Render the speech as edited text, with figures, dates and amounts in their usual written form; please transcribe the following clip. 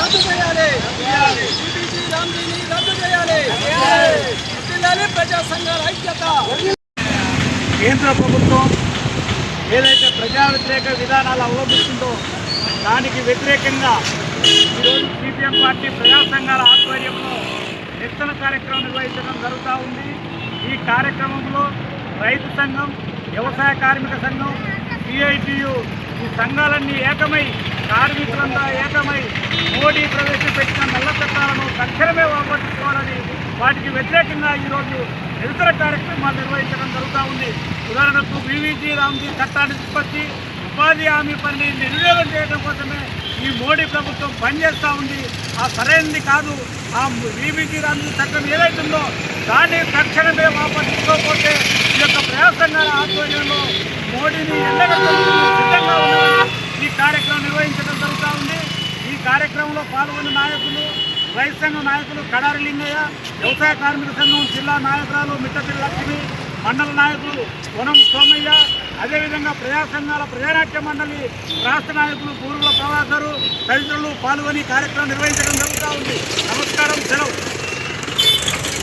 రద్దు చేయాలి. ఈబీసీ రామ్జీని రద్దు చేయాలి. జిల్లాలో ప్రజా సంఘాల ఐక్యత. కేంద్ర ప్రభుత్వం ఏదైతే ప్రజా వ్యతిరేక విధానాలు అవలంబిస్తుందో దానికి వ్యతిరేకంగా ఈరోజు సిపిఎం పార్టీ ప్రజా సంఘాల ఆధ్వర్యంలో నిరసన కార్యక్రమం నిర్వహించడం జరుగుతూ ఉంది. ఈ కార్యక్రమంలో రైతు సంఘం, వ్యవసాయ కార్మిక సంఘం, సిఐటియు ఈ సంఘాలన్నీ ఏకమై, కార్మికులంతా ఏకమై మోడీ ప్రవేశపెట్టిన నల్ల చట్టాలను తక్షణమే వాపసుకోవాలని, వాటికి వ్యతిరేకంగా ఈరోజు నిరసన కార్యక్రమాలు నిర్వహించడం జరుగుతూ ఉంది. ఉదాహరణకు బీవీజీ రామ్జీ చట్టాన్ని తీసుకొచ్చి ఉపాధి హామీ పనిని నిర్వీర్యం చేయడం కోసమే ఈ మోడీ ప్రభుత్వం పనిచేస్తూ ఉంది. ఆ సరైనది కాదు. ఆ బీవీజీ రామ్జీ చట్టం ఏదైతుందో దాన్ని తక్షణమే వాపసుకోకపోతే ఈ యొక్క ప్రజా సంఘాల ఆధ్వర్యంలో మోడీని ఎండగట్టడానికి సిద్ధంగా ఉన్నారని ఈ కార్యక్రమం నిర్వహించడం జరుగుతూ ఉంది. ఈ కార్యక్రమంలో పాల్గొన్న నాయకులు, రైతు సంఘం నాయకులు కడారి లింగయ్య, వ్యవసాయ కార్మిక సంఘం జిల్లా నాయకురాలు మిట్టపిల్లి లక్ష్మి, మండల నాయకులు వనం సోమయ్య, అదేవిధంగా ప్రజా సంఘాల ప్రజానాట్య మండలి రాష్ట్ర నాయకులు పూర్వుల ప్రభాకరు తదితరులు పాల్గొని కార్యక్రమం నిర్వహించడం జరుగుతూ ఉంది. నమస్కారం, సెలవు.